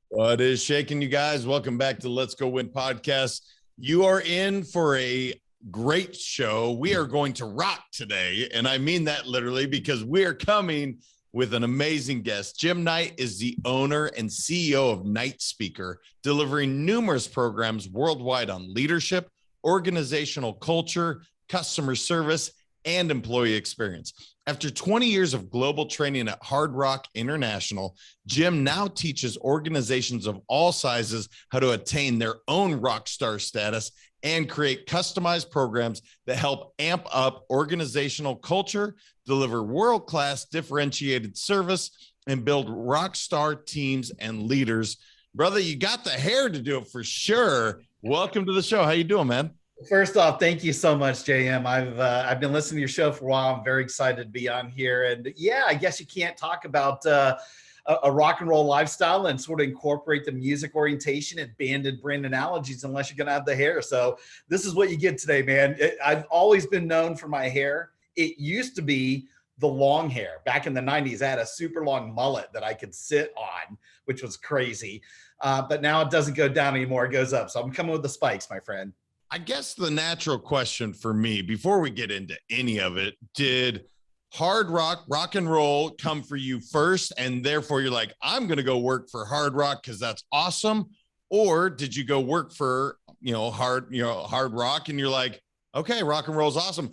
What is shaking, you guys? Welcome back to Let's Go Win podcast. You are in for a great show. We are going to rock today, and I mean that literally because we are coming with an amazing guest. Jim Knight is the owner and CEO of Knight Speaker, delivering numerous programs worldwide on leadership, organizational culture, customer service, and employee experience. After 20 years of global training at Hard Rock International, Jim now teaches organizations of all sizes how to attain their own rock star status and create customized programs that help amp up organizational culture, deliver world-class differentiated service, and build rock star teams and leaders. Brother, you got the hair to do it for sure. Welcome to the show. How you doing, man? First off, thank you so much, JM. I've been listening to your show for a while. I'm very excited to be on here. And yeah, I guess you can't talk about a rock and roll lifestyle and sort of incorporate the music orientation and banded brand analogies unless you're going to have the hair. So this is what you get today, man. I've always been known for my hair. It used to be the long hair. Back in the 90s, I had a super long mullet that I could sit on, which was crazy. But now it doesn't go down anymore. It goes up. So I'm coming with the spikes, my friend. I guess the natural question for me, before we get into any of it, did hard rock and roll come for you first, and therefore you're like, I'm going to go work for hard rock because that's awesome? Or did you go work for, hard rock and you're like, okay, rock and roll is awesome?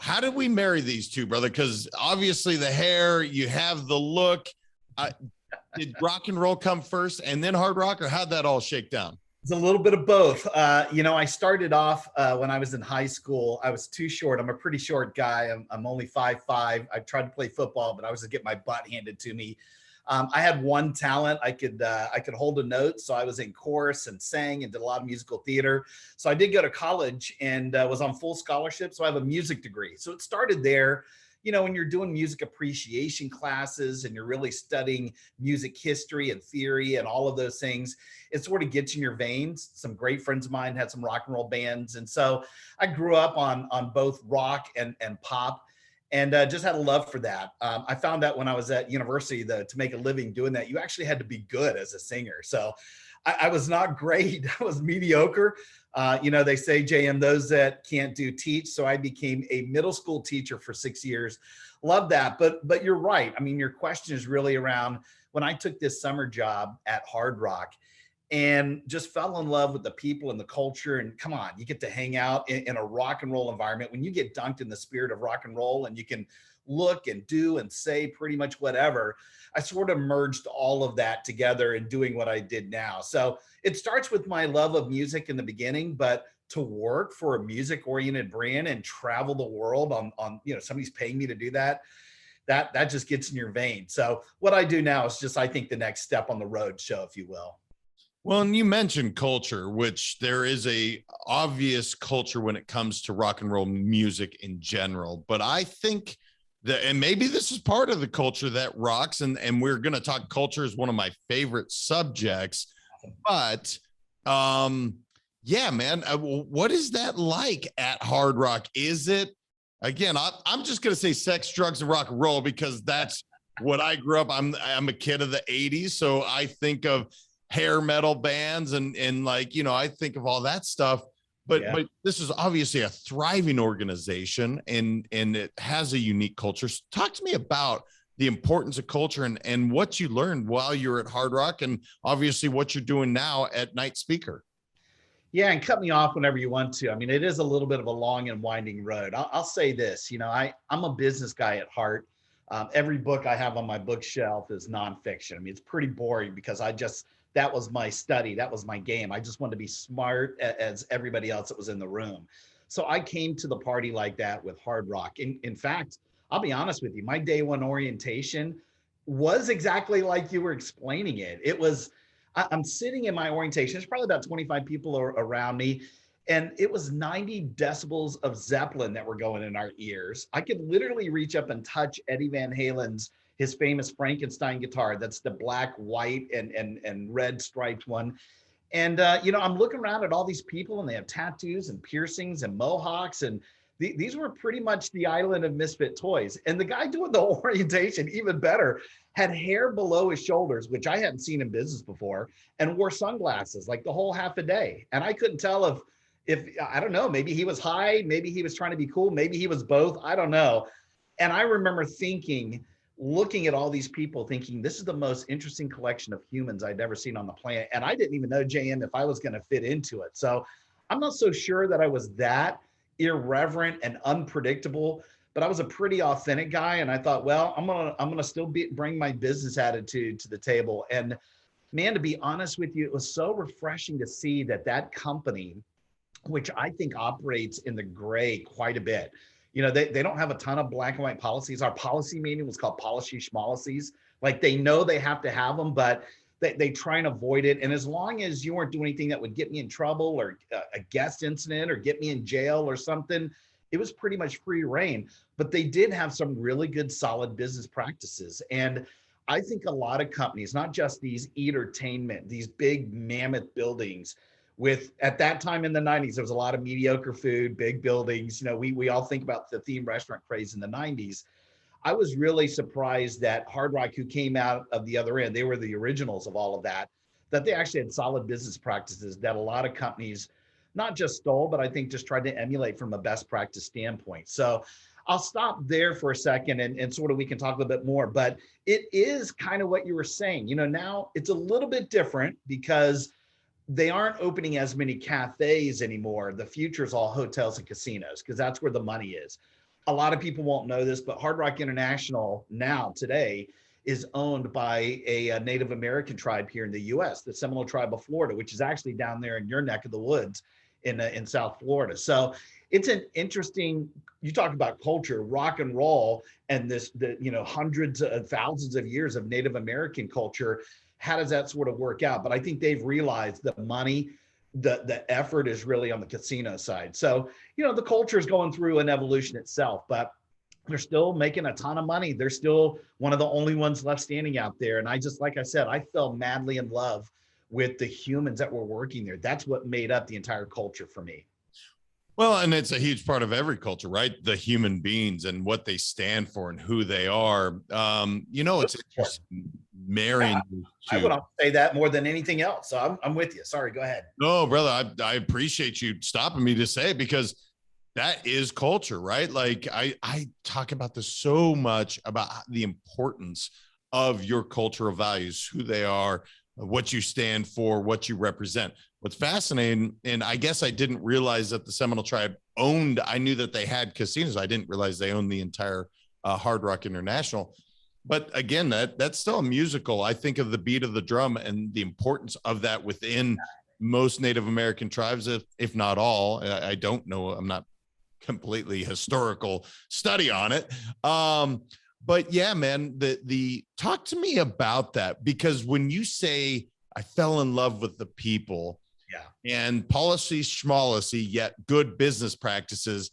How did we marry these two, brother? Because obviously the hair, you have the look. Did rock and roll come first and then hard rock, or how'd that all shake down? It's a little bit of both. I started off when I was in high school. I was too short. I'm a pretty short guy. I'm only 5'5". I tried to play football, but I was to get my butt handed to me. I had one talent. I could hold a note. So I was in chorus and sang and did a lot of musical theater. So I did go to college and was on full scholarship. So I have a music degree. So it started there. When you're doing music appreciation classes and you're really studying music history and theory and all of those things, it sort of gets in your veins. Some great friends of mine had some rock and roll bands. And so I grew up on both rock and pop and just had a love for that. I found out when I was at university that to make a living doing that, you actually had to be good as a singer. So I was not great. I was mediocre. They say, JM, those that can't do teach. So I became a middle school teacher for 6 years. Love that. But you're right. I mean, your question is really around when I took this summer job at Hard Rock and just fell in love with the people and the culture. And come on, you get to hang out in a rock and roll environment. When you get dunked in the spirit of rock and roll and you can look and do and say pretty much whatever, I sort of merged all of that together in doing what I did now. So it starts with my love of music in the beginning, but to work for a music oriented brand and travel the world on somebody's paying me to do that just gets in your vein. So what I do now is just, I think, the next step on the road show, if you will. Well, and you mentioned culture, which there is a obvious culture when it comes to rock and roll music in general. But I think that, and maybe this is part of the culture that rocks, and we're going to talk culture is one of my favorite subjects. But yeah, man, what is that like at Hard Rock? Is it, again, I'm just going to say sex, drugs, and rock and roll because that's what I grew up. I'm a kid of the 80s. So I think of hair metal bands and I think of all that stuff. But this is obviously a thriving organization and it has a unique culture. So talk to me about the importance of culture and what you learned while you're at Hard Rock and obviously what you're doing now at Knight Speaker. Yeah, and cut me off whenever you want to. I mean, it is a little bit of a long and winding road. I'll say this, I'm a business guy at heart. Every book I have on my bookshelf is nonfiction. I mean, it's pretty boring because that was my study. That was my game. I just wanted to be smart as everybody else that was in the room. So I came to the party like that with Hard Rock. In fact, I'll be honest with you, my day one orientation was exactly like you were explaining it. I'm sitting in my orientation. There's probably about 25 people around me. And it was 90 decibels of Zeppelin that were going in our ears. I could literally reach up and touch Eddie Van Halen's, his famous Frankenstein guitar. That's the black, white, and red striped one. And, I'm looking around at all these people and they have tattoos and piercings and mohawks. And these were pretty much the island of misfit toys. And the guy doing the orientation, even better, had hair below his shoulders, which I hadn't seen in business before, and wore sunglasses like the whole half a day. And I couldn't tell if I don't know, maybe he was high, maybe he was trying to be cool, maybe he was both, I don't know. And I remember thinking, looking at all these people thinking, this is the most interesting collection of humans I'd ever seen on the planet. And I didn't even know, JM, if I was going to fit into it. So I'm not so sure that I was that irreverent and unpredictable, but I was a pretty authentic guy. And I thought, well, I'm gonna still bring my business attitude to the table. And man, to be honest with you, it was so refreshing to see that company, which I think operates in the gray quite a bit. You know, they don't have a ton of black and white policies. Our policy meeting was called policy schmolicies. Like, they know they have to have them, but they try and avoid it. And as long as you weren't doing anything that would get me in trouble or a guest incident or get me in jail or something, it was pretty much free reign. But they did have some really good, solid business practices. And I think a lot of companies, not just these entertainment, these big mammoth buildings with, at that time in the 90s, there was a lot of mediocre food, big buildings. You know, we all think about the theme restaurant craze in the 90s. I was really surprised that Hard Rock, who came out of the other end, they were the originals of all of that they actually had solid business practices that a lot of companies not just stole, but I think just tried to emulate from a best practice standpoint. So I'll stop there for a second and sort of we can talk a little bit more, but it is kind of what you were saying. You know, now it's a little bit different because they aren't opening as many cafes anymore. The future is all hotels and casinos because that's where the money is. A lot of people won't know this, but Hard Rock International now today is owned by a Native American tribe here in the US, the Seminole tribe of Florida, which is actually down there in your neck of the woods in South Florida. So it's an interesting, you talk about culture, rock and roll, and hundreds of thousands of years of Native American culture. How does that sort of work out? But I think they've realized the money, the effort is really on the casino side. So, you know, the culture is going through an evolution itself, but they're still making a ton of money. They're still one of the only ones left standing out there. And I just, like I said, I fell madly in love with the humans that were working there. That's what made up the entire culture for me. Well, and it's a huge part of every culture, right? The human beings and what they stand for and who they are. You know, it's interesting marrying. I would say that more than anything else. So I'm with you. Sorry, go ahead. No, brother, I appreciate you stopping me to say, because that is culture, right? Like I talk about this so much, about the importance of your cultural values, who they are, what you stand for, what you represent. What's fascinating, and I guess I didn't realize that the Seminole tribe owned, I knew that they had casinos. I didn't realize they owned the entire Hard Rock International. But again, that's still a musical. I think of the beat of the drum and the importance of that within most Native American tribes, if not all. I don't know. I'm not completely historical study on it. But yeah, man, the talk to me about that, because when you say I fell in love with the people, and policy schmolicy, yet good business practices,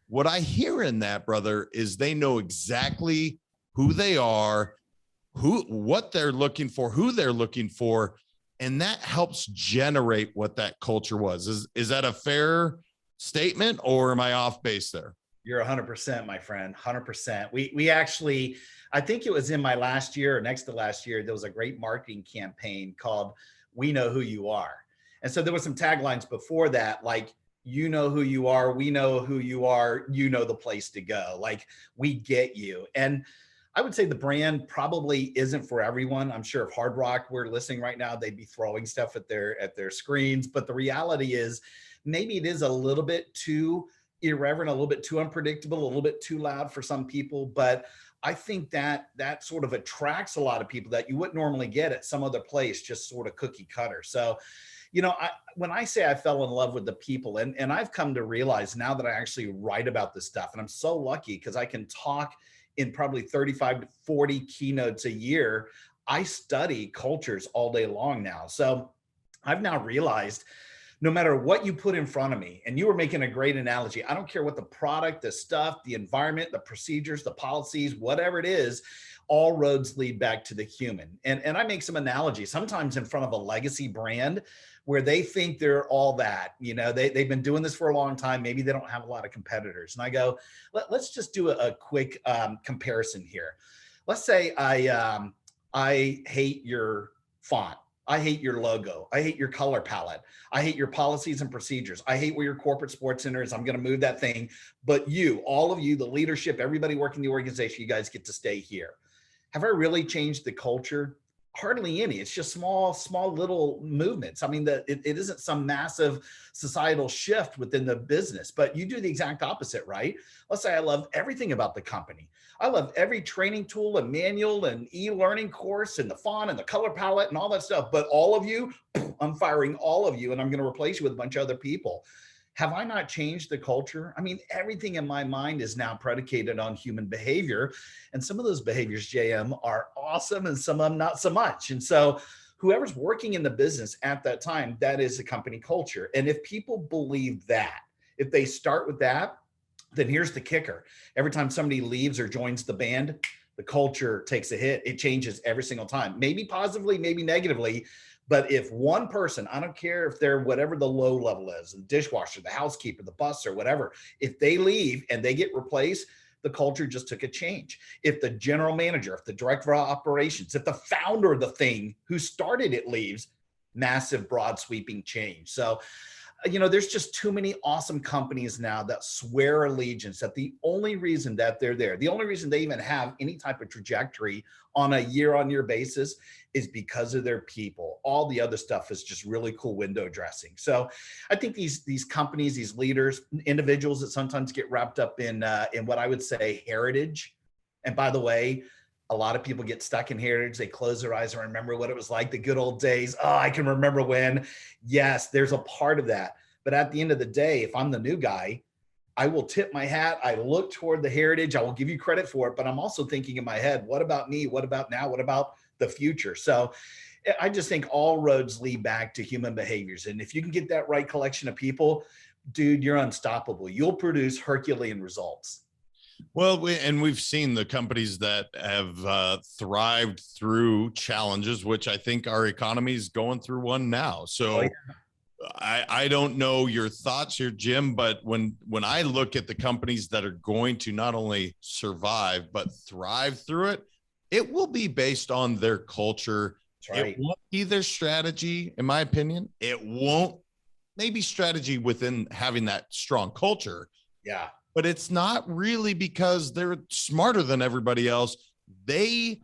what I hear in that, brother, is they know exactly who they are, what they're looking for, who they're looking for, and that helps generate what that culture was. Is that a fair statement, or am I off base there? You're 100%, my friend, 100%. We actually, I think it was in my last year or next to last year, there was a great marketing campaign called "We Know Who You Are." And so there were some taglines before that, like, you know who you are, we know who you are, you know the place to go. Like, we get you. And I would say the brand probably isn't for everyone. I'm sure if Hard Rock were listening right now, they'd be throwing stuff at their screens. But the reality is, maybe it is a little bit too irreverent, a little bit too unpredictable, a little bit too loud for some people. But I think that sort of attracts a lot of people that you wouldn't normally get at some other place, just sort of cookie cutter. So, you know, when I say I fell in love with the people, and I've come to realize now that I actually write about this stuff, and I'm so lucky because I can talk in probably 35 to 40 keynotes a year. I study cultures all day long now. So I've now realized no matter what you put in front of me, and you were making a great analogy, I don't care what the product, the stuff, the environment, the procedures, the policies, whatever it is, all roads lead back to the human. And I make some analogies, sometimes in front of a legacy brand where they think they're all that, they've been doing this for a long time. Maybe they don't have a lot of competitors. And I go, let's just do a quick comparison here. Let's say I hate your font. I hate your logo. I hate your color palette. I hate your policies and procedures. I hate where your corporate sports center is. I'm going to move that thing. But you, all of you, the leadership, everybody working the organization, you guys get to stay here. Have I really changed the culture? Hardly any. It's just small little movements. I mean, it isn't some massive societal shift within the business, but you do the exact opposite, right? Let's say I love everything about the company. I love every training tool and manual and e-learning course and the font and the color palette and all that stuff. But all of you, I'm firing all of you and I'm going to replace you with a bunch of other people. Have I not changed the culture? I mean, everything in my mind is now predicated on human behavior. And some of those behaviors, JM, are awesome and some of them not so much. And so whoever's working in the business at that time, that is the company culture. And if people believe that, if they start with that, then here's the kicker. Every time somebody leaves or joins the band, the culture takes a hit. It changes every single time, maybe positively, maybe negatively. But if one person, I don't care if they're whatever the low level is, the dishwasher, the housekeeper, the busser, whatever, if they leave and they get replaced, the culture just took a change. If the general manager, if the director of operations, if the founder of the thing who started it leaves, massive, broad sweeping change. So, there's just too many awesome companies now that swear allegiance that the only reason that they're there, the only reason they even have any type of trajectory on a year-on-year basis is because of their people. All the other stuff is just really cool window dressing. So I think these companies, these leaders, individuals that sometimes get wrapped up in what I would say heritage. And by the way, a lot of people get stuck in heritage. They close their eyes and remember what it was like, the good old days. Oh, I can remember when. Yes, there's a part of that. But at the end of the day, if I'm the new guy, I will tip my hat. I look toward the heritage. I will give you credit for it. But I'm also thinking in my head, what about me? What about now? What about the future? So I just think all roads lead back to human behaviors. And if you can get that right collection of people, dude, you're unstoppable. You'll produce Herculean results. Well, we've seen the companies that have thrived through challenges, which I think our economy is going through one now. So I don't know your thoughts here, Jim, but when I look at the companies that are going to not only survive, but thrive through it, it will be based on their culture. That's right. It won't be their strategy, in my opinion. It won't maybe strategy within having that strong culture. Yeah. But it's not really because they're smarter than everybody else. They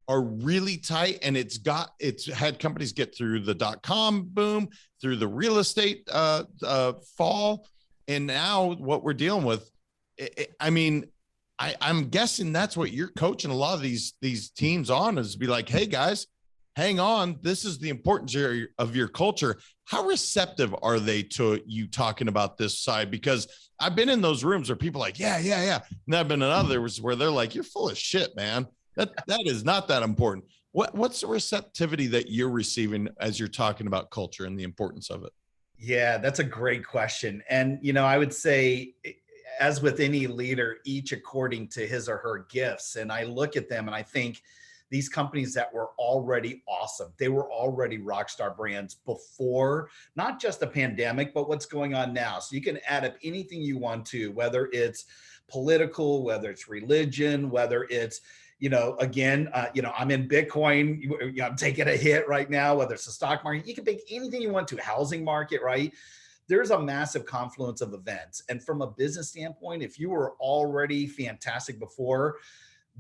are really tight, and it's had companies get through the .com boom, through the real estate fall, and now what we're dealing with. I'm guessing that's what you're coaching a lot of these teams on, is to be like, hey guys, hang on. This is the importance of your culture. How receptive are they to you talking about this side? Because I've been in those rooms where people are like, yeah. And I've been in others where they're like, you're full of shit, man. That is not that important. What's the receptivity that you're receiving as you're talking about culture and the importance of it? Yeah, that's a great question. And, I would say, as with any leader, each according to his or her gifts. And I look at them and I think, these companies that were already awesome, they were already rock star brands before, not just the pandemic, but what's going on now. So you can add up anything you want to, whether it's political, whether it's religion, whether it's, again, I'm in Bitcoin, I'm taking a hit right now, whether it's the stock market, you can pick anything you want to, housing market, right? There's a massive confluence of events. And from a business standpoint, if you were already fantastic before,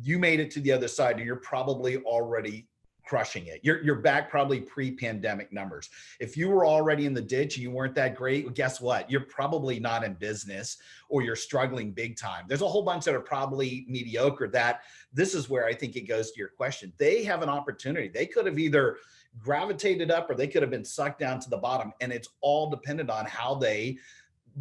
you made it to the other side and you're probably already crushing it. You're back probably pre-pandemic numbers. If you were already in the ditch and you weren't that great, well, guess what? You're probably not in business, or you're struggling big time. There's a whole bunch that are probably mediocre. That this is where I think it goes to your question. They have an opportunity. They could have either gravitated up or they could have been sucked down to the bottom. And it's all dependent on how they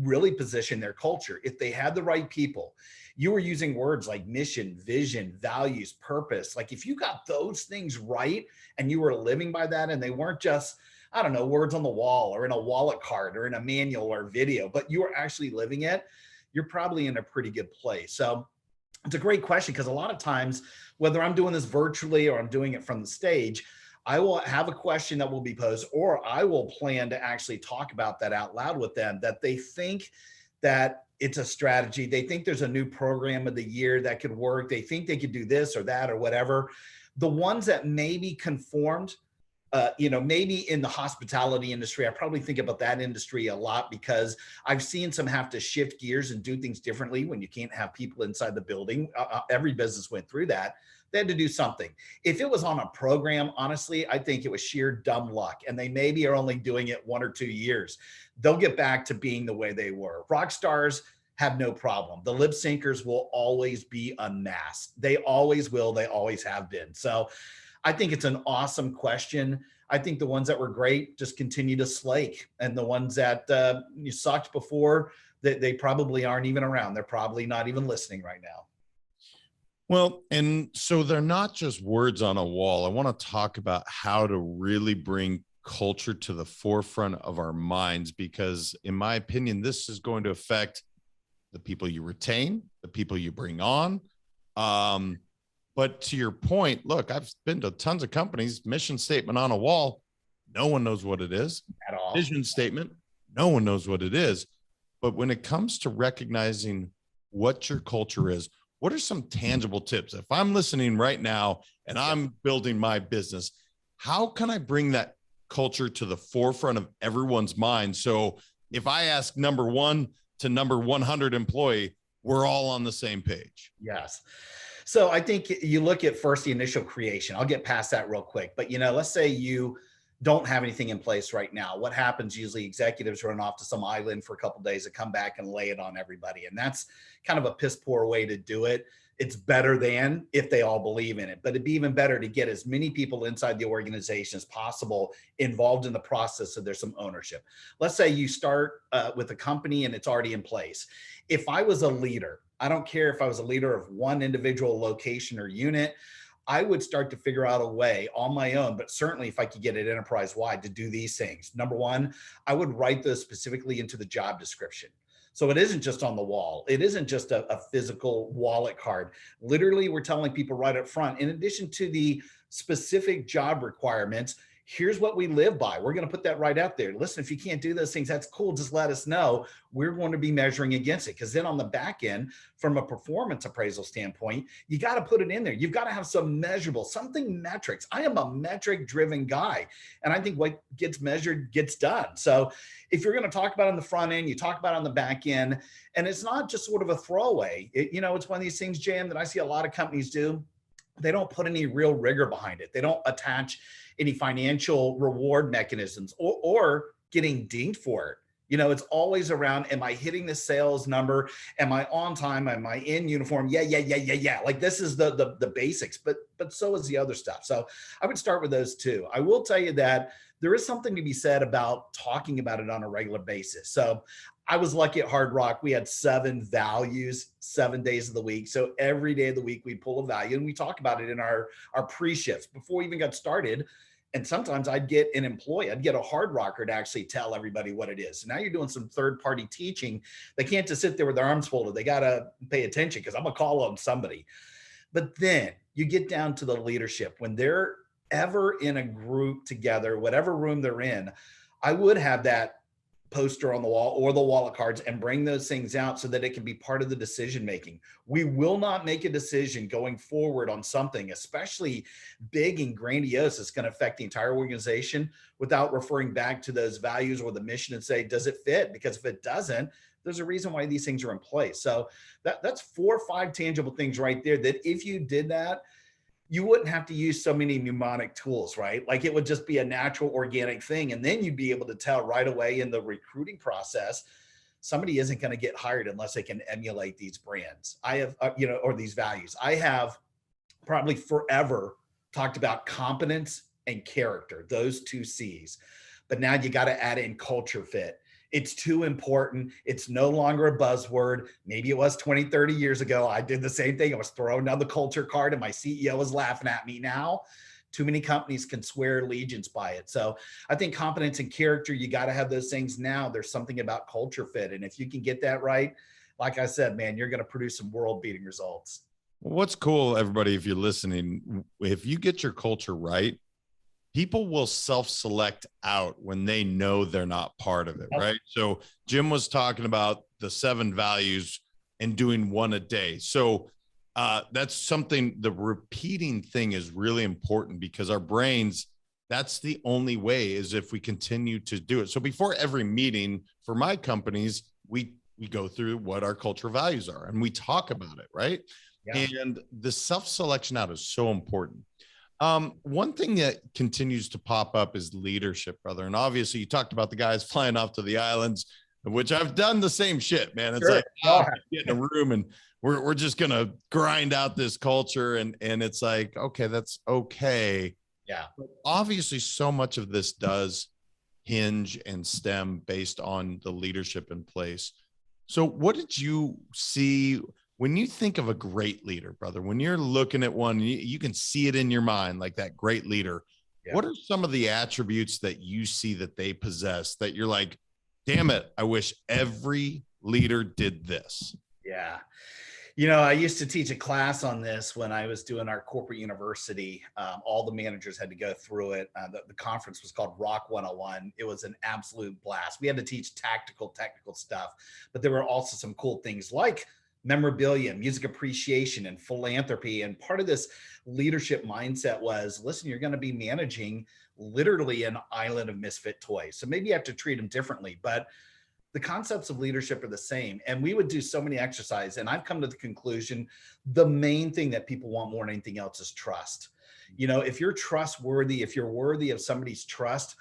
really position their culture. If they had the right people, you were using words like mission, vision, values, purpose. Like if you got those things right and you were living by that, and they weren't just, I don't know, words on the wall or in a wallet card or in a manual or video, but you were actually living it, you're probably in a pretty good place. So It's a great question because a lot of times, whether I'm doing this virtually or I'm doing it from the stage, I will have a question that will be posed, or I will plan to actually talk about that out loud with them, that they think that it's a strategy. They think there's a new program of the year that could work. They think they could do this or that or whatever. The ones that maybe conformed, maybe in the hospitality industry, I probably think about that industry a lot because I've seen some have to shift gears and do things differently when you can't have people inside the building. Every business went through that. They had to do something. If it was on a program, honestly, I think it was sheer dumb luck. And they maybe are only doing it 1 or 2 years. They'll get back to being the way they were. Rock stars have no problem. The lip syncers will always be unmasked. They always will. They always have been. So I think it's an awesome question. I think the ones that were great just continue to slake. And the ones that you sucked before, they probably aren't even around. They're probably not even listening right now. Well, and so they're not just words on a wall. I want to talk about how to really bring culture to the forefront of our minds, because in my opinion, this is going to affect the people you retain, the people you bring on. But to your point, look, I've been to tons of companies, mission statement on a wall. No one knows what it is. At all. Vision statement. No one knows what it is. But when it comes to recognizing what your culture is, what are some tangible tips? If I'm listening right now and I'm building my business, how can I bring that culture to the forefront of everyone's mind? So if I ask number 1 to number 100 employee, we're all on the same page. Yes. So I think you look at first the initial creation. I'll get past that real quick. But, let's say you don't have anything in place right now. What happens usually, executives run off to some island for a couple of days and come back and lay it on everybody. And that's kind of a piss poor way to do it. It's better than if they all believe in it, but it'd be even better to get as many people inside the organization as possible involved in the process so there's some ownership. Let's say you start with a company and it's already in place. If I was a leader, I don't care if I was a leader of one individual location or unit, I would start to figure out a way on my own, but certainly if I could get it enterprise-wide to do these things. Number 1, I would write those specifically into the job description. So it isn't just on the wall. It isn't just a physical wallet card. Literally, we're telling people right up front, in addition to the specific job requirements, here's what we live by. We're going to put that right out there. Listen, if you can't do those things, that's cool. Just let us know. We're going to be measuring against it. Because then on the back end, from a performance appraisal standpoint, you got to put it in there. You've got to have some measurable, something metrics. I am a metric driven guy. And I think what gets measured gets done. So if you're going to talk about on the front end, you talk about on the back end, and it's not just sort of a throwaway. It's one of these things, Jam, that I see a lot of companies do. They don't put any real rigor behind it. They don't attach any financial reward mechanisms or getting dinged for it. It's always around, am I hitting the sales number? Am I on time? Am I in uniform? Yeah. Like this is the basics, but so is the other stuff. So I would start with those two. I will tell you that there is something to be said about talking about it on a regular basis. So I was lucky at Hard Rock. We had 7 values, 7 days of the week. So every day of the week, we pull a value and we talk about it in our pre-shifts before we even got started. And sometimes I'd get an employee, I'd get a Hard Rocker to actually tell everybody what it is. So now you're doing some third-party teaching. They can't just sit there with their arms folded. They got to pay attention because I'm going to call on somebody. But then you get down to the leadership. When they're ever in a group together, whatever room they're in, I would have that poster on the wall or the wallet cards and bring those things out so that it can be part of the decision making. We will not make a decision going forward on something, especially big and grandiose, that's going to affect the entire organization, without referring back to those values or the mission and say, does it fit? Because if it doesn't, there's a reason why these things are in place. So that's 4 or 5 tangible things right there that if you did that, you wouldn't have to use so many mnemonic tools, right? Like it would just be a natural organic thing. And then you'd be able to tell right away in the recruiting process, somebody isn't going to get hired unless they can emulate these brands. I have, or these values. I have probably forever talked about competence and character, those 2 C's. But now you got to add in culture fit. It's too important. It's no longer a buzzword. Maybe it was 20, 30 years ago. I did the same thing. I was throwing down the culture card and my CEO was laughing at me. Now, too many companies can swear allegiance by it. So I think competence and character, you got to have those things now. There's something about culture fit. And if you can get that right, like I said, man, you're going to produce some world-beating results. What's cool, everybody, if you're listening, if you get your culture right, people will self-select out when they know they're not part of it, right? So Jim was talking about the 7 values and doing one a day. So that's something, the repeating thing is really important because our brains, that's the only way is if we continue to do it. So before every meeting for my companies, we go through what our cultural values are and we talk about it, right? Yeah. And the self-selection out is so important. One thing that continues to pop up is leadership, brother. And obviously you talked about the guys flying off to the islands, which I've done the same shit, man. It's like, get in a room and we're just going to grind out this culture. And it's like, okay, that's okay. Yeah. But obviously so much of this does hinge and stem based on the leadership in place. So what did you see when you think of a great leader, brother? When you're looking at one, you can see it in your mind, like that great leader. Yeah. What are some of the attributes that you see that they possess that you're like, damn it, I wish every leader did this? Yeah. You know, I used to teach a class on this when I was doing our corporate university. All the managers had to go through it. The conference was called Rock 101. It was an absolute blast. We had to teach technical stuff, but there were also some cool things like memorabilia, music appreciation, and philanthropy. And part of this leadership mindset was, listen, you're going to be managing literally an island of misfit toys. So maybe you have to treat them differently, but the concepts of leadership are the same. And we would do so many exercises. And I've come to the conclusion, the main thing that people want more than anything else is trust. You know, if you're trustworthy, if you're worthy of somebody's trust,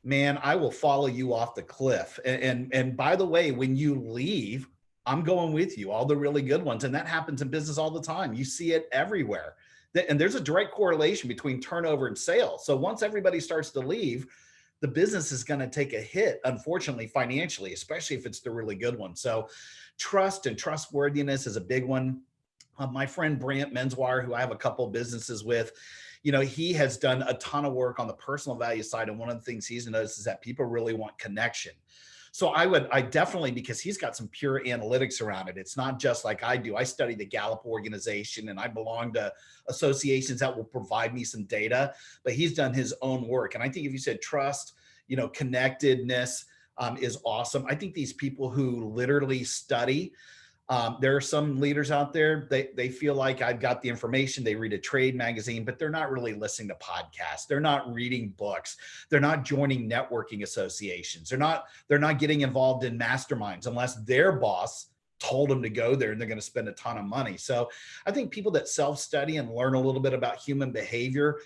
man, I will follow you off the cliff. And by the way, when you leave, I'm going with you, all the really good ones. And that happens in business all the time. You see it everywhere. And there's a direct correlation between turnover and sales. So once everybody starts to leave, the business is going to take a hit, unfortunately, financially, especially if it's the really good one. So trust and trustworthiness is a big one. My friend Brant Menswire, who I have a couple of businesses with, you know, he has done a ton of work on the personal value side. And one of the things he's noticed is that people really want connection. So I definitely, because he's got some pure analytics around it. It's not just like I do. I study the Gallup organization and I belong to associations that will provide me some data, but he's done his own work. And I think if you said trust, you know, connectedness is awesome. I think these people who literally study, there are some leaders out there, they feel like I've got the information. They read a trade magazine, but they're not really listening to podcasts. They're not reading books. They're not joining networking associations. They're not getting involved in masterminds unless their boss told them to go there and they're going to spend a ton of money. So I think people that self-study and learn a little bit about human behavior,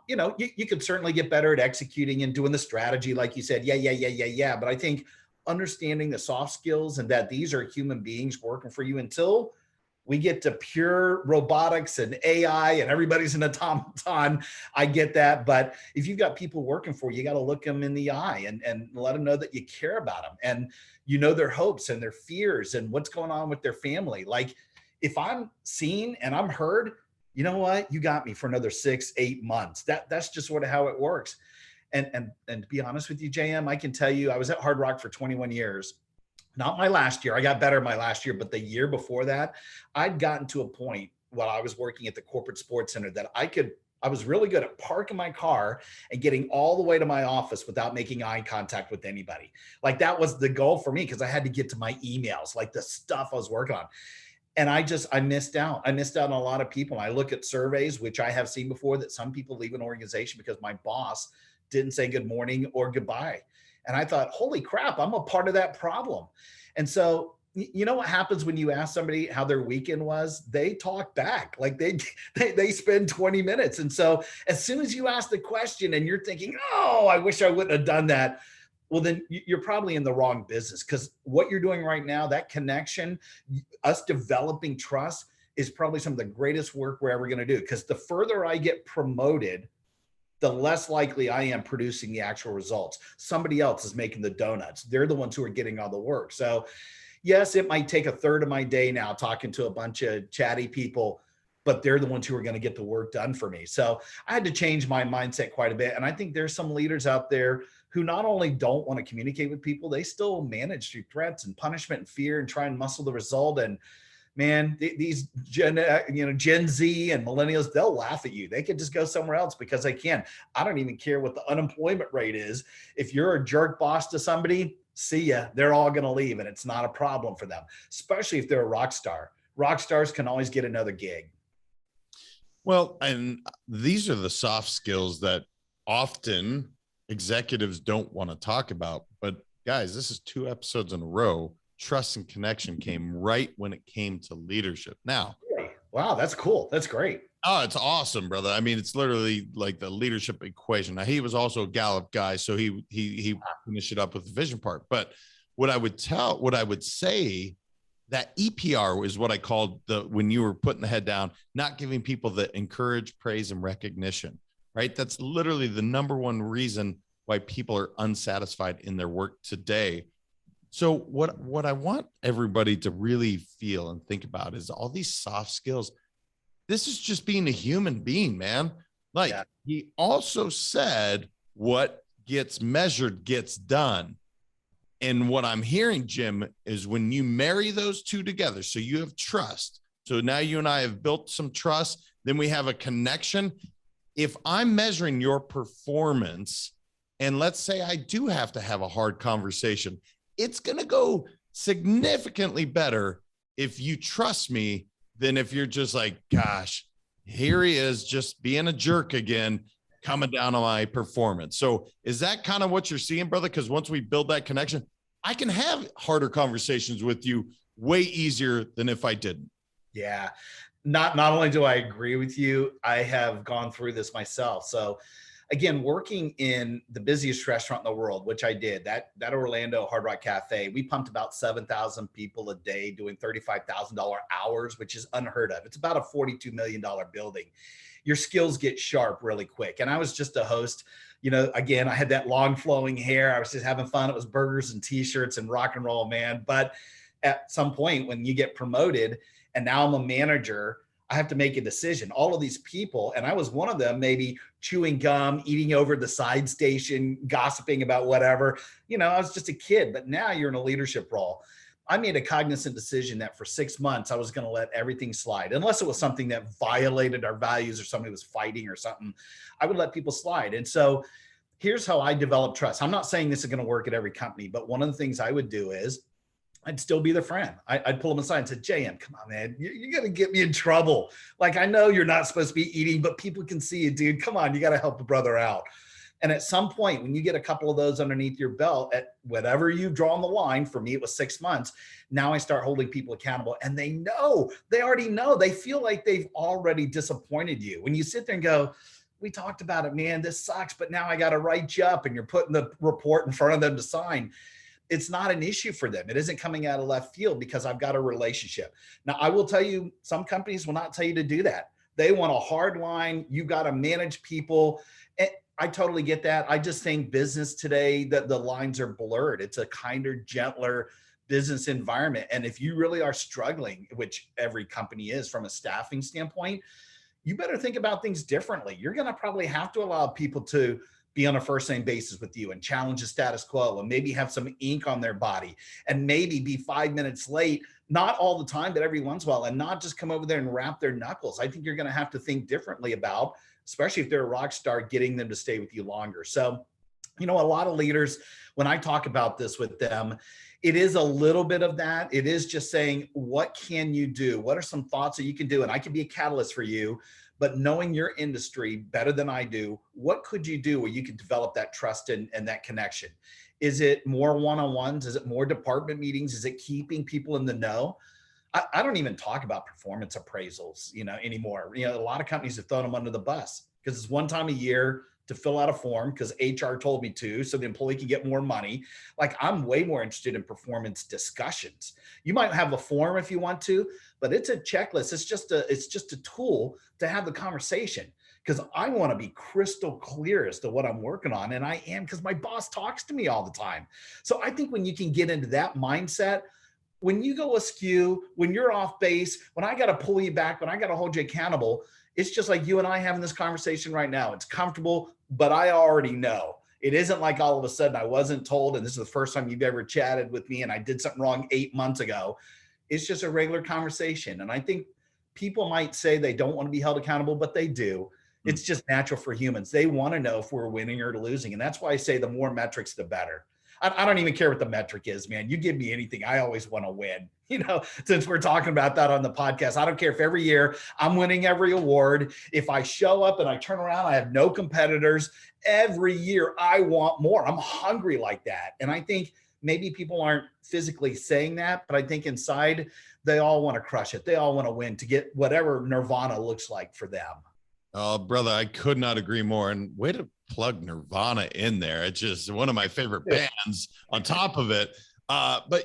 you know, you could certainly get better at executing and doing the strategy. Like you said, yeah. But I think understanding the soft skills and that these are human beings working for you until we get to pure robotics and AI and everybody's an automaton. I get that. But if you've got people working for you, you got to look them in the eye and let them know that you care about them and you know their hopes and their fears and what's going on with their family. Like if I'm seen and I'm heard, you know what, you got me for another 6-8 months. That's just how it works. And to be honest with you, JM, I can tell you, I was at Hard Rock for 21 years. Not my last year. I got better my last year, but the year before that, I'd gotten to a point while I was working at the corporate sports center that I was really good at parking my car and getting all the way to my office without making eye contact with anybody. Like that was the goal for me because I had to get to my emails, like the stuff I was working on. And I missed out. I missed out on a lot of people. I look at surveys, which I have seen before, that some people leave an organization because my boss didn't say good morning or goodbye. And I thought, holy crap, I'm a part of that problem. And so, you know what happens when you ask somebody how their weekend was? They talk back, like they spend 20 minutes. And so as soon as you ask the question and you're thinking, oh, I wish I wouldn't have done that. Well, then you're probably in the wrong business because what you're doing right now, that connection, us developing trust is probably some of the greatest work we're ever going to do. Because the further I get promoted, the less likely I am producing the actual results. Somebody else is making the donuts. They're the ones who are getting all the work. So yes, it might take a third of my day now talking to a bunch of chatty people, but they're the ones who are going to get the work done for me. So I had to change my mindset quite a bit. And I think there's some leaders out there who not only don't want to communicate with people, they still manage through threats and punishment and fear and try and muscle the result. And man, these Gen Z and millennials, they'll laugh at you. They could just go somewhere else because they can. I don't even care what the unemployment rate is. If you're a jerk boss to somebody, see ya. They're all going to leave, and it's not a problem for them, especially if they're a rock star. Rock stars can always get another gig. Well, and these are the soft skills that often executives don't want to talk about. But guys, this is 2 episodes in a row. Trust and connection came right when it came to leadership. Now, wow, that's cool. That's great. Oh, it's awesome, brother. I mean, it's literally like the leadership equation. Now, he was also a Gallup guy, so he finished it up with the vision part. But what I would say, that EPR is what I called when you were putting the head down, not giving people the encourage, praise, and recognition, right? That's literally the number one reason why people are unsatisfied in their work today. So what I want everybody to really feel and think about is all these soft skills. This is just being a human being, man. Like he also said, what gets measured gets done. And what I'm hearing, Jim, is when you marry those two together, so you have trust. So now you and I have built some trust, then we have a connection. If I'm measuring your performance, and let's say I do have to have a hard conversation, it's going to go significantly better if you trust me than if you're just like, gosh, here he is just being a jerk again, coming down on my performance. So is that kind of what you're seeing, brother? Because once we build that connection, I can have harder conversations with you way easier than if I didn't. Yeah. Not only do I agree with you, I have gone through this myself. So again, working in the busiest restaurant in the world, which I did, that Orlando Hard Rock Cafe, we pumped about 7,000 people a day doing $35,000 hours, which is unheard of. It's about a $42 million building. Your skills get sharp really quick. And I was just a host. Again, I had that long flowing hair. I was just having fun. It was burgers and t-shirts and rock and roll, man. But at some point when you get promoted and now I'm a manager, I have to make a decision. All of these people, and I was one of them, maybe chewing gum, eating over the side station, gossiping about whatever. I was just a kid, but now you're in a leadership role. I made a cognizant decision that for 6 months, I was going to let everything slide. Unless it was something that violated our values or somebody was fighting or something, I would let people slide. And so here's how I develop trust. I'm not saying this is going to work at every company, but one of the things I would do is I'd still be their friend. I'd pull them aside and say, JM, come on, man, you're going to get me in trouble. Like, I know you're not supposed to be eating, but people can see you, dude. Come on, you got to help a brother out. And at some point, when you get a couple of those underneath your belt at whatever you've drawn the line, for me, it was 6 months. Now I start holding people accountable, and they already know, they feel like they've already disappointed you. When you sit there and go, we talked about it, man, this sucks, but now I got to write you up, and you're putting the report in front of them to sign. It's not an issue for them. It isn't coming out of left field because I've got a relationship. Now, I will tell you, some companies will not tell you to do that. They want a hard line. You got to manage people. And I totally get that. I just think business today, that the lines are blurred. It's a kinder, gentler business environment. And if you really are struggling, which every company is from a staffing standpoint, you better think about things differently. You're going to probably have to allow people to be on a first name basis with you and challenge the status quo and maybe have some ink on their body and maybe be 5 minutes late, not all the time, but every once in a while, and not just come over there and wrap their knuckles. I think you're going to have to think differently about, especially if they're a rock star, getting them to stay with you longer. So, a lot of leaders, when I talk about this with them, it is a little bit of that. It is just saying, what can you do? What are some thoughts that you can do? And I can be a catalyst for you. But knowing your industry better than I do, what could you do where you can develop that trust and that connection? Is it more one-on-ones? Is it more department meetings? Is it keeping people in the know? I don't even talk about performance appraisals, anymore. A lot of companies have thrown them under the bus because it's one time a year to fill out a form because HR told me to, so the employee can get more money. Like, I'm way more interested in performance discussions. You might have a form if you want to, but it's a checklist. It's just a tool to have the conversation, because I want to be crystal clear as to what I'm working on. And I am, because my boss talks to me all the time. So I think when you can get into that mindset, when you go askew, when you're off base, when I got to pull you back, when I got to hold you accountable, it's just like you and I having this conversation right now. It's comfortable, but I already know. It isn't like all of a sudden I wasn't told, and this is the first time you've ever chatted with me and I did something wrong 8 months ago. It's just a regular conversation. And I think people might say they don't want to be held accountable, but they do. It's just natural for humans. They want to know if we're winning or losing. And that's why I say the more metrics, the better. I don't even care what the metric is, man. You give me anything, I always want to win. Since we're talking about that on the podcast, I don't care if every year I'm winning every award. If I show up and I turn around, I have no competitors. Every year I want more. I'm hungry like that. And I think maybe people aren't physically saying that, but I think inside they all want to crush it. They all want to win to get whatever nirvana looks like for them. Oh, brother, I could not agree more. And way to plug Nirvana in there. It's just one of my favorite bands on top of it. But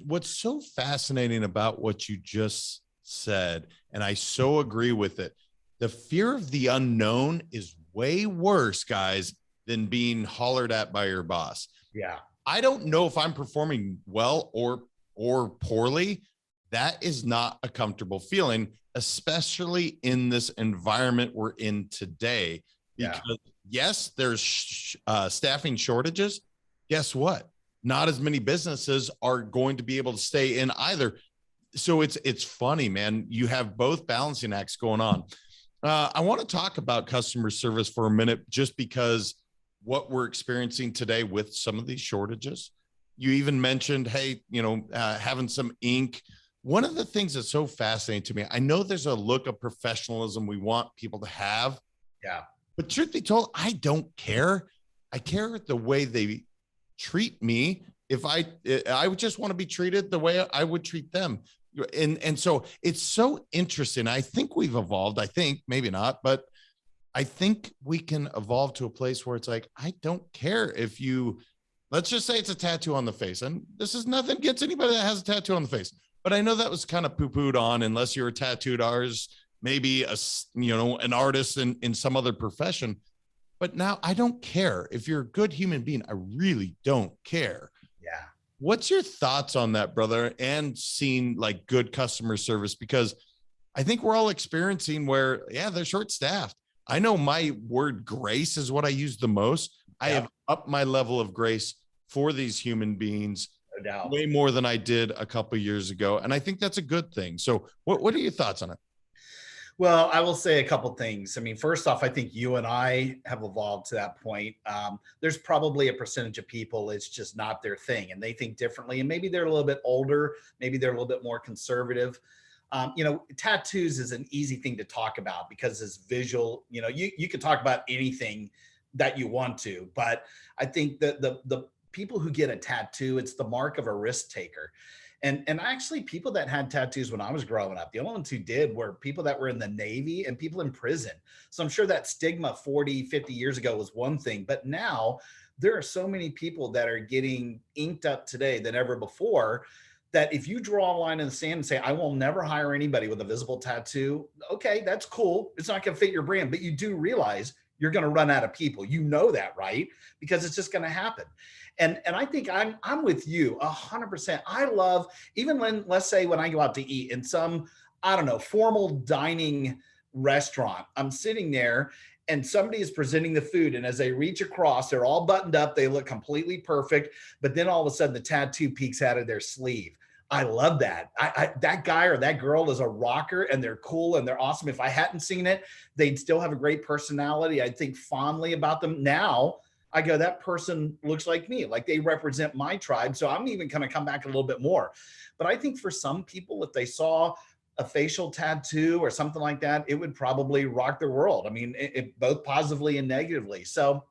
what's so fascinating about what you just said, and I so agree with it, the fear of the unknown is way worse, guys, than being hollered at by your boss. Yeah. I don't know if I'm performing well or poorly. That is not a comfortable feeling, especially in this environment we're in today. Because yes, there's staffing shortages. Guess what? Not as many businesses are going to be able to stay in either. So it's funny, man. You have both balancing acts going on. I want to talk about customer service for a minute, just because what we're experiencing today with some of these shortages. You even mentioned, hey, having some ink. One of the things that's so fascinating to me, I know there's a look of professionalism we want people to have. Yeah. But truth be told, I don't care. I care the way they treat me. If I would just want to be treated the way I would treat them. And so it's so interesting. I think we've evolved. I think maybe not, but I think we can evolve to a place where it's like, I don't care if let's just say it's a tattoo on the face. And this is nothing against anybody that has a tattoo on the face. But I know that was kind of poo-pooed on, unless you're a tattooed artist, maybe an artist in some other profession. But now I don't care. If you're a good human being, I really don't care. Yeah. What's your thoughts on that, brother? And seeing like good customer service, because I think we're all experiencing where, they're short staffed. I know my word grace is what I use the most. I have upped my level of grace for these human beings. No doubt. Way more than I did a couple of years ago. And I think that's a good thing. So what are your thoughts on it? Well, I will say a couple things. I mean, first off, I think you and I have evolved to that point. There's probably a percentage of people, it's just not their thing and they think differently. And maybe they're a little bit older. Maybe they're a little bit more conservative. Tattoos is an easy thing to talk about because it's visual. You can talk about anything that you want to, but I think that the people who get a tattoo, it's the mark of a risk taker. And actually people that had tattoos when I was growing up, the only ones who did were people that were in the Navy and people in prison. So I'm sure that stigma 40, 50 years ago was one thing, but now there are so many people that are getting inked up today than ever before, that if you draw a line in the sand and say, I will never hire anybody with a visible tattoo, okay, that's cool. It's not going to fit your brand, but you do realize you're going to run out of people. You know that, right? Because it's just going to happen. And I think I'm with you 100%. I love, even when, let's say when I go out to eat in some, I don't know, formal dining restaurant, I'm sitting there and somebody is presenting the food. And as they reach across, they're all buttoned up. They look completely perfect. But then all of a sudden the tattoo peeks out of their sleeve. I love that. That guy or that girl is a rocker and they're cool and they're awesome. If I hadn't seen it, they'd still have a great personality. I'd think fondly about them. Now I go, that person looks like me, like they represent my tribe. So I'm even going to come back a little bit more. But I think for some people, if they saw a facial tattoo or something like that, it would probably rock their world. I mean, it both positively and negatively. So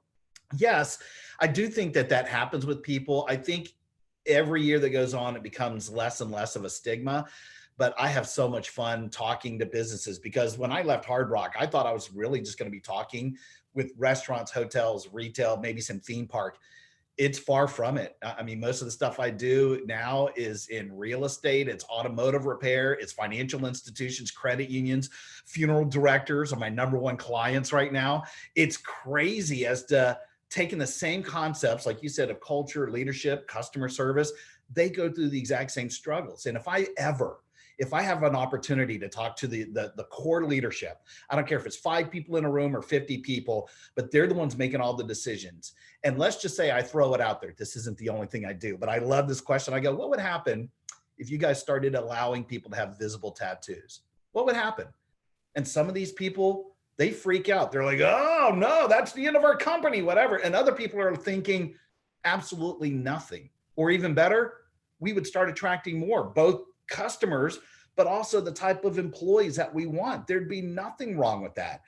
yes, I do think that happens with people. I think every year that goes on, it becomes less and less of a stigma. But I have so much fun talking to businesses, because when I left Hard Rock, I thought I was really just going to be talking with restaurants, hotels, retail, maybe some theme park. It's far from it. I mean, most of the stuff I do now is in real estate. It's automotive repair. It's financial institutions, credit unions, funeral directors are my number one clients right now. It's crazy as to taking the same concepts, like you said, of culture, leadership, customer service. They go through the exact same struggles. And if I have an opportunity to talk to the core leadership, I don't care if it's 5 people in a room or 50 people, but they're the ones making all the decisions. And let's just say I throw it out there. This isn't the only thing I do, but I love this question. I go, what would happen if you guys started allowing people to have visible tattoos? What would happen? And some of these people, they freak out. They're like, oh no, that's the end of our company, whatever. And other people are thinking absolutely nothing. Or even better, we would start attracting more, both customers, but also the type of employees that we want. There'd be nothing wrong with that.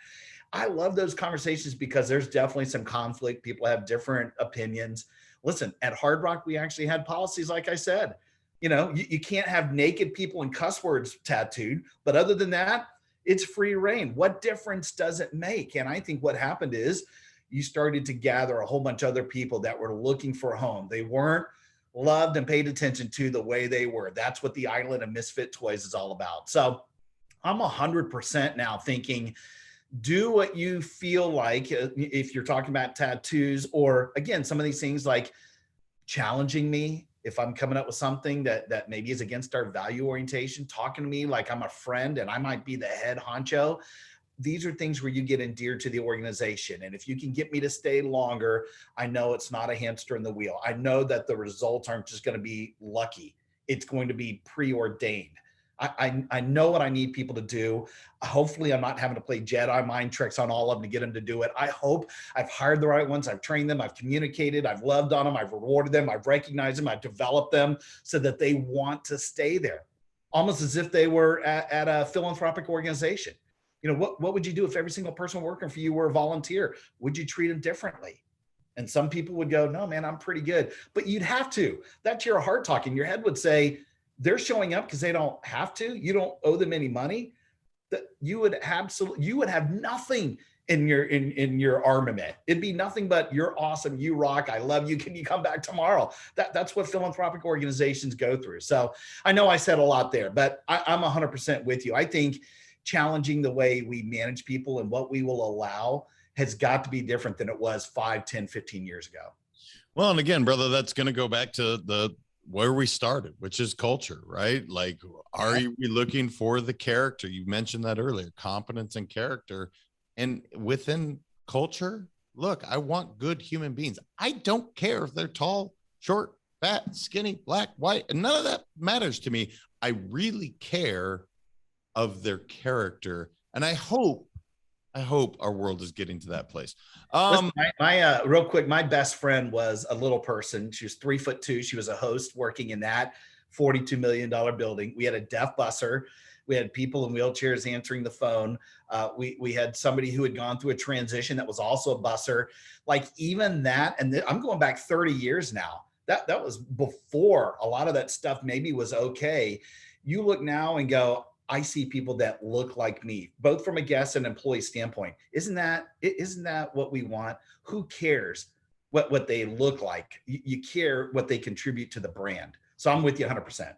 I love those conversations because there's definitely some conflict. People have different opinions. Listen, at Hard Rock, we actually had policies, like I said. You can't have naked people and cuss words tattooed, but other than that, it's free reign. What difference does it make? And I think what happened is you started to gather a whole bunch of other people that were looking for a home. They weren't loved and paid attention to the way they were. That's what the Island of Misfit Toys is all about. So I'm 100% now thinking, do what you feel like, if you're talking about tattoos, or again, some of these things like challenging me. If I'm coming up with something that maybe is against our value orientation, talking to me like I'm a friend and I might be the head honcho. These are things where you get endeared to the organization. And if you can get me to stay longer, I know it's not a hamster in the wheel. I know that the results aren't just going to be lucky. It's going to be preordained. I know what I need people to do. Hopefully I'm not having to play Jedi mind tricks on all of them to get them to do it. I hope I've hired the right ones. I've trained them. I've communicated. I've loved on them. I've rewarded them. I've recognized them. I've developed them so that they want to stay there, almost as if they were at a philanthropic organization. What would you do if every single person working for you were a volunteer? Would you treat them differently? And some people would go, no, man, I'm pretty good. But you'd have to. That's your heart talking. Your head would say, they're showing up because they don't have to. You don't owe them any money. That you would have nothing in your armament. It'd be nothing but you're awesome, you rock, I love you. Can you come back tomorrow? That's what philanthropic organizations go through. So I know I said a lot there, but I'm 100% with you. I think challenging the way we manage people and what we will allow has got to be different than it was 5, 10, 15 years ago. Well, and again, brother, that's going to go back to where we started, which is culture, right? Like, are we looking for the character? You mentioned that earlier, competence and character. And within culture, look, I want good human beings. I don't care if they're tall, short, fat, skinny, black, white, and none of that matters to me. I really care of their character. And I hope our world is getting to that place. Listen, my real quick, my best friend was a little person. She was 3'2". She was a host working in that $42 million building. We had a deaf busser. We had people in wheelchairs answering the phone. We had somebody who had gone through a transition that was also a busser. Like even that, and I'm going back 30 years now. That was before a lot of that stuff maybe was okay. You look now and go, I see people that look like me, both from a guest and employee standpoint. Isn't that what we want? Who cares what they look like? You care what they contribute to the brand. So I'm with you 100%.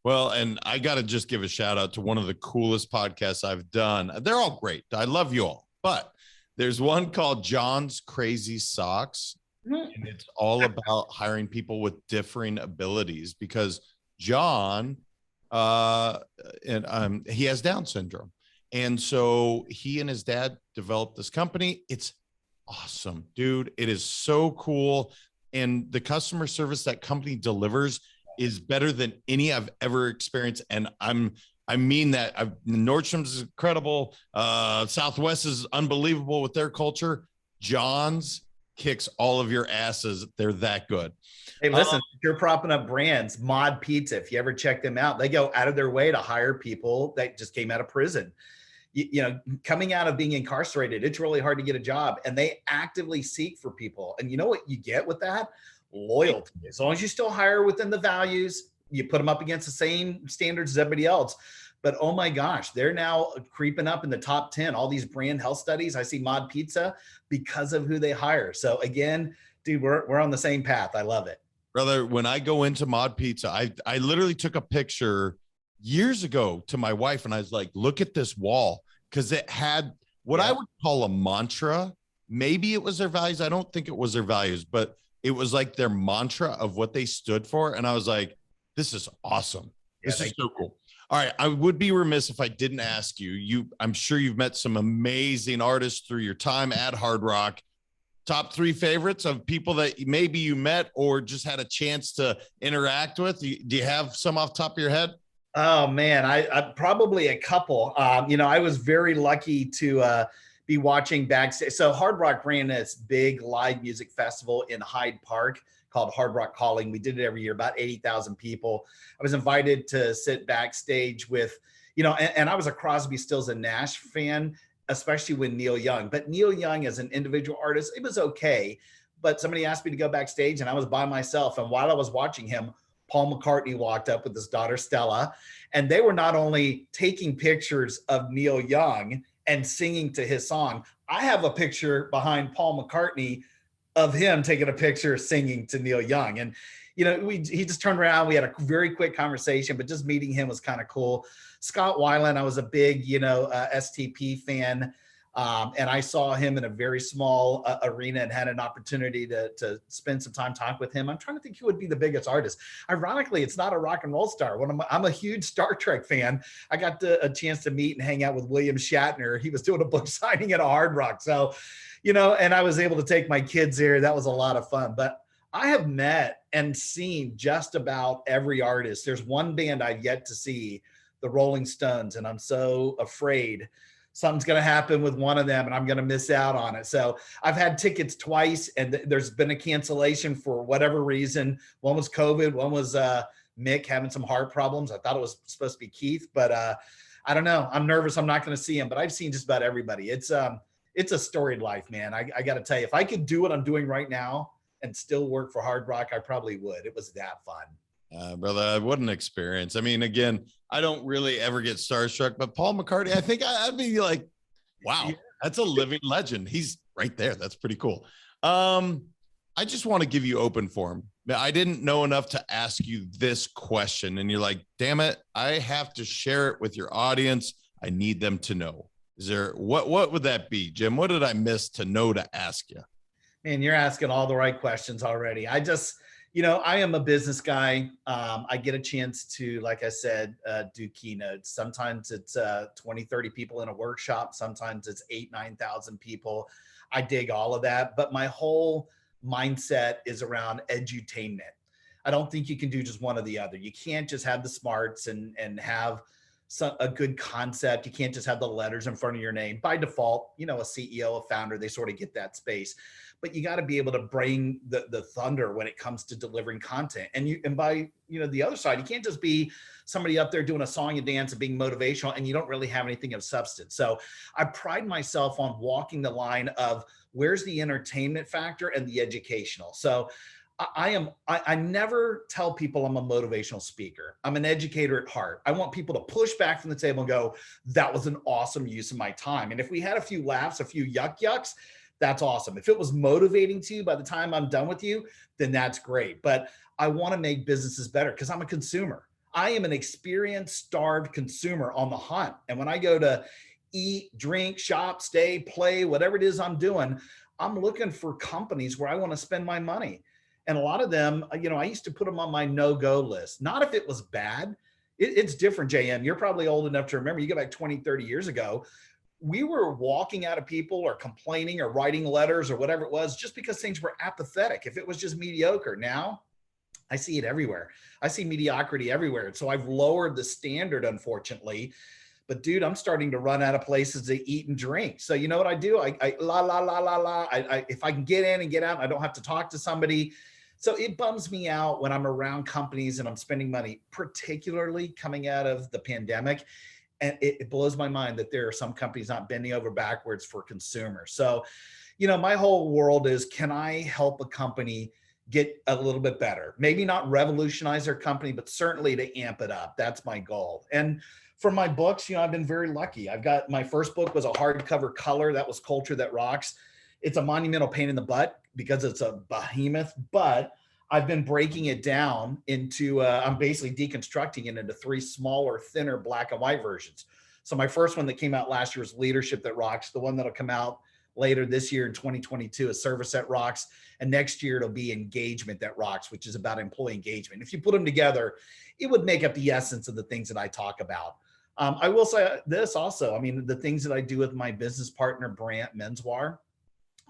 Well, and I got to just give a shout out to one of the coolest podcasts I've done. They're all great. I love you all, but there's one called John's Crazy Socks. And it's all about hiring people with differing abilities because John, he has Down syndrome. And so he and his dad developed this company. It's awesome, dude. It is so cool. And the customer service that company delivers is better than any I've ever experienced. And I mean that. Nordstrom's is incredible. Southwest is unbelievable with their culture. John's kicks all of your asses. They're that good. Hey, listen, if you're propping up brands, Mod Pizza, if you ever check them out, they go out of their way to hire people that just came out of prison. Coming out of being incarcerated, it's really hard to get a job, and they actively seek for people. And you know what you get with that? Loyalty. As long as you still hire within the values, you put them up against the same standards as everybody else. But oh my gosh, they're now creeping up in the top 10. All these brand health studies, I see Mod Pizza because of who they hire. So again, dude, we're on the same path. I love it. Brother, when I go into Mod Pizza, I literally took a picture years ago to my wife and I was like, look at this wall. Because it had what I would call a mantra. Maybe it was their values. I don't think it was their values, but it was like their mantra of what they stood for. And I was like, this is awesome. This is so cool. All right. I would be remiss if I didn't ask you, I'm sure you've met some amazing artists through your time at Hard Rock. top 3 favorites of people that maybe you met or just had a chance to interact with? Do you have some off the top of your head? Oh man, I probably a couple. I was very lucky to be watching backstage. So Hard Rock ran this big live music festival in Hyde Park called Hard Rock Calling. We did it every year, about 80,000 people. I was invited to sit backstage with, and I was a Crosby, Stills and Nash fan, especially with Neil Young. But Neil Young as an individual artist, it was okay. But somebody asked me to go backstage and I was by myself. And while I was watching him, Paul McCartney walked up with his daughter, Stella, and they were not only taking pictures of Neil Young and singing to his song. I have a picture behind Paul McCartney of him taking a picture singing to Neil Young. And, he just turned around. We had a very quick conversation, but just meeting him was kind of cool. Scott Weiland, I was a big, STP fan. And I saw him in a very small arena and had an opportunity to spend some time talking with him. I'm trying to think who would be the biggest artist. Ironically, it's not a rock and roll star. I'm a huge Star Trek fan. I got a chance to meet and hang out with William Shatner. He was doing a book signing at a Hard Rock. So, and I was able to take my kids there. That was a lot of fun. But I have met and seen just about every artist. There's one band I've yet to see, the Rolling Stones, and I'm so afraid something's going to happen with one of them and I'm going to miss out on it. So I've had tickets twice and there's been a cancellation for whatever reason. One was COVID. One was Mick having some heart problems. I thought it was supposed to be Keith, but I don't know. I'm nervous. I'm not going to see him, but I've seen just about everybody. It's a storied life, man. I got to tell you, if I could do what I'm doing right now and still work for Hard Rock, I probably would. It was that fun. Brother, what an experience. I mean, again, I don't really ever get starstruck, but Paul McCartney, I think I'd be like, wow, that's a living legend. He's right there. That's pretty cool. I just want to give you open form. I didn't know enough to ask you this question. And you're like, damn it, I have to share it with your audience. I need them to know. Is there, what would that be, Jim? What did I miss to know to ask you? Man, you're asking all the right questions already. I am a business guy. I get a chance to, like I said, do keynotes. Sometimes it's 20, 30 people in a workshop. Sometimes it's 8,000, 9,000 people. I dig all of that. But my whole mindset is around edutainment. I don't think you can do just one or the other. You can't just have the smarts and have a good concept. You can't just have the letters in front of your name. By default, a CEO, a founder, they sort of get that space. But you got to be able to bring the thunder when it comes to delivering content. And by the other side, you can't just be somebody up there doing a song and dance and being motivational and you don't really have anything of substance. So I pride myself on walking the line of where's the entertainment factor and the educational. So I never tell people I'm a motivational speaker. I'm an educator at heart. I want people to push back from the table and go, that was an awesome use of my time. And if we had a few laughs, a few yucks, that's awesome. If it was motivating to you by the time I'm done with you, then that's great. But I want to make businesses better because I'm a consumer. I am an experience-starved consumer on the hunt. And when I go to eat, drink, shop, stay, play, whatever it is I'm doing, I'm looking for companies where I want to spend my money. And a lot of them, I used to put them on my no-go list. Not if it was bad. It's different, JM. You're probably old enough to remember. You go back 20, 30 years ago, we were walking out of people or complaining or writing letters or whatever it was just because things were apathetic. If it was just mediocre. Now, I see it everywhere. I see mediocrity everywhere. So I've lowered the standard, unfortunately. But dude, I'm starting to run out of places to eat and drink. So you know what I do? I if I can get in and get out, I don't have to talk to somebody. So it bums me out when I'm around companies and I'm spending money, particularly coming out of the pandemic. And it blows my mind that there are some companies not bending over backwards for consumers. So, my whole world is, can I help a company get a little bit better? Maybe not revolutionize their company, but certainly to amp it up. That's my goal. And for my books, I've been very lucky. I've got, my first book was a hardcover color. That was Culture That Rocks. It's a monumental pain in the butt because it's a behemoth, but I've been breaking it down into, I'm basically deconstructing it into 3 smaller, thinner black and white versions. So my first one that came out last year was Leadership That Rocks. The one that'll come out later this year in 2022 is Service That Rocks. And next year it'll be Engagement That Rocks, which is about employee engagement. If you put them together, it would make up the essence of the things that I talk about. I will say this also, the things that I do with my business partner, Brant Menswar,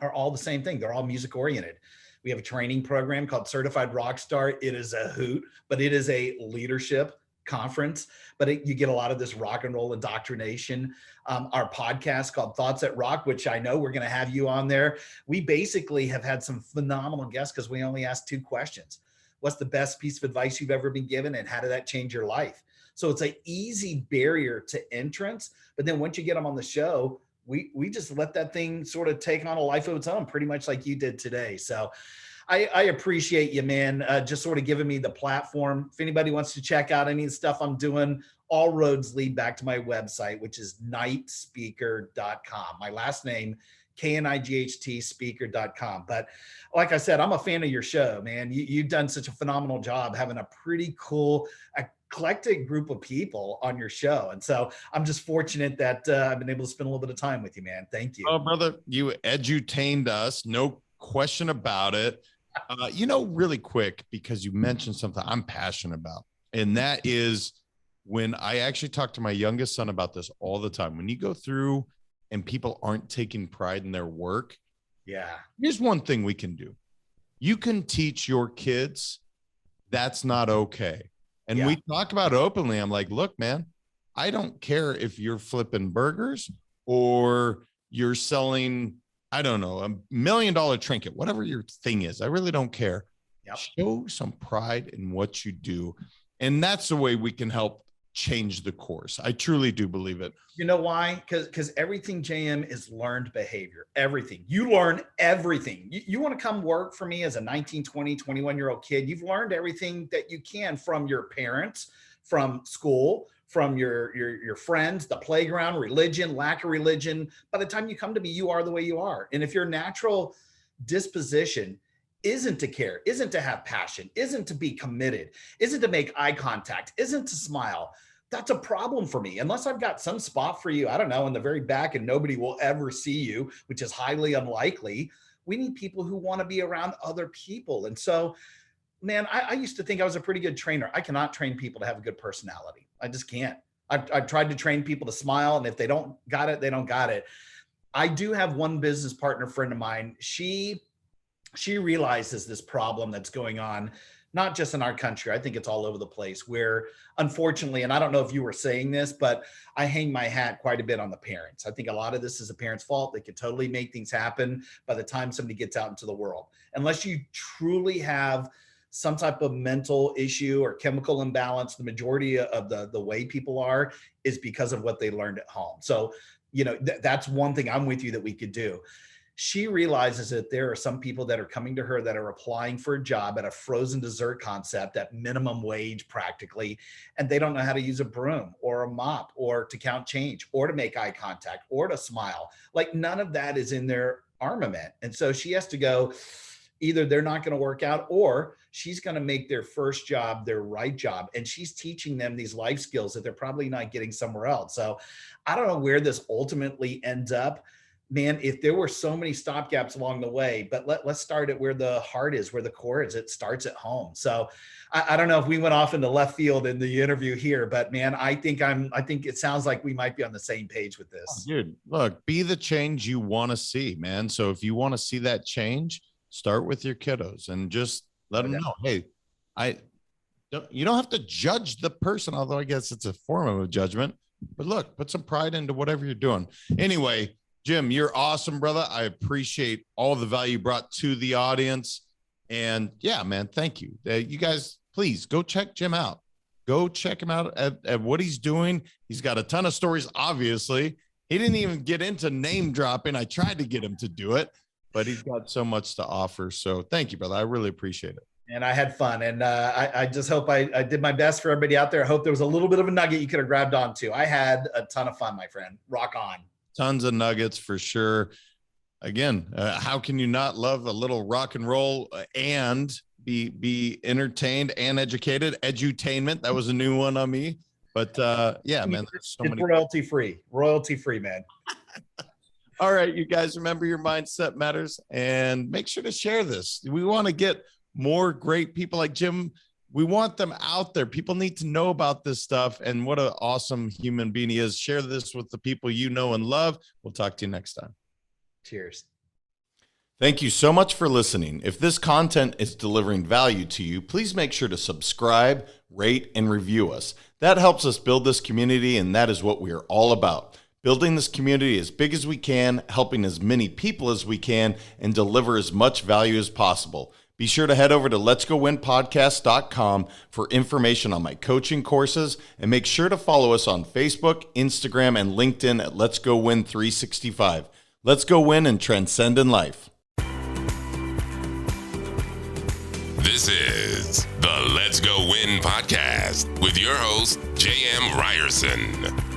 are all the same thing. They're all music oriented. We have a training program called Certified Rockstar. It is a hoot, but it is a leadership conference, but you get a lot of this rock and roll indoctrination. Our podcast called Thoughts at Rock, which I know we're going to have you on there. We basically have had some phenomenal guests because we only asked 2 questions. What's the best piece of advice you've ever been given, and how did that change your life? So it's an easy barrier to entrance. But then once you get them on the show, we just let that thing sort of take on a life of its own, pretty much like you did today. So I appreciate you, man, just sort of giving me the platform. If anybody wants to check out any of the stuff I'm doing, all roads lead back to my website, which is knightspeaker.com. My last name, KNIGHT speaker.com. But like I said, I'm a fan of your show, man. You've done such a phenomenal job having a pretty cool, eclectic group of people on your show. And so I'm just fortunate that I've been able to spend a little bit of time with you, man. Thank you. Oh, brother, you edutained us. No question about it. Really quick, because you mentioned something I'm passionate about, and that is when I actually talk to my youngest son about this all the time. When you go through and people aren't taking pride in their work, here's one thing we can do. You can teach your kids that's not okay. And we talk about it openly. I'm like, look, man, I don't care if you're flipping burgers or you're selling, I don't know, $1 million trinket, whatever your thing is. I really don't care. Show some pride in what you do. And that's the way we can help change the course. I truly do believe it. You know why? Because everything, JM, is learned behavior. Everything. You learn everything. You want to come work for me as a 19, 20, 21-year-old kid. You've learned everything that you can from your parents, from school, from your friends, the playground, religion, lack of religion. By the time you come to me, you are the way you are. And if your natural disposition isn't to care, isn't to have passion, isn't to be committed, isn't to make eye contact, isn't to smile, that's a problem for me. Unless I've got some spot for you, I don't know, in the very back and nobody will ever see you, which is highly unlikely. We need people who want to be around other people. And so, man, I used to think I was a pretty good trainer. I cannot train people to have a good personality. I just can't. I've tried to train people to smile, and if they don't got it, they don't got it. I do have one business partner friend of mine. She realizes this problem that's going on, not just in our country. I think it's all over the place, where unfortunately, and I don't know if you were saying this, but I hang my hat quite a bit on the parents. I think a lot of this is a parent's fault. They could totally make things happen by the time somebody gets out into the world. Unless you truly have some type of mental issue or chemical imbalance, the majority of the way people are is because of what they learned at home. So, that's one thing I'm with you that we could do. She realizes that there are some people that are coming to her that are applying for a job at a frozen dessert concept at minimum wage practically, and they don't know how to use a broom or a mop or to count change or to make eye contact or to smile. Like, none of that is in their armament. And so she has to go, either they're not going to work out, or she's going to make their first job their right job. And she's teaching them these life skills that they're probably not getting somewhere else. So I don't know where this ultimately ends up. Man, if there were so many stopgaps along the way, but let's start at where the heart is, where the core is. It starts at home. So I don't know if we went off into left field in the interview here, but man, I think it sounds like we might be on the same page with this. Oh, dude, look, be the change you want to see, man. So if you want to see that change, start with your kiddos and just let them know, hey, you don't have to judge the person, although I guess it's a form of a judgment, but look, put some pride into whatever you're doing. Anyway, Jim, you're awesome, brother. I appreciate all the value brought to the audience. And yeah, man, thank you. You guys, please go check Jim out. Go check him out at what he's doing. He's got a ton of stories, obviously. He didn't even get into name dropping. I tried to get him to do it, but he's got so much to offer. So thank you, brother. I really appreciate it. And I had fun. And I just hope I did my best for everybody out there. I hope there was a little bit of a nugget you could have grabbed onto. I had a ton of fun, my friend. Rock on. Tons of nuggets for sure. Again, how can you not love a little rock and roll and be entertained and educated? Edutainment. That was a new one on me. But yeah, man, there's so many. Royalty free, man. All right, you guys, remember your mindset matters, and make sure to share this. We want to get more great people like Jim. We want them out there. People need to know about this stuff and what an awesome human being he is. Share this with the people you know and love. We'll talk to you next time. Cheers. Thank you so much for listening. If this content is delivering value to you, please make sure to subscribe, rate, and review us. That helps us build this community, and that is what we are all about. Building this community as big as we can, helping as many people as we can, and deliver as much value as possible. Be sure to head over to letsgowinpodcast.com for information on my coaching courses, and make sure to follow us on Facebook, Instagram, and LinkedIn at Let's Go Win 365. Let's go win and transcend in life. This is the Let's Go Win podcast with your host, J.M. Ryerson.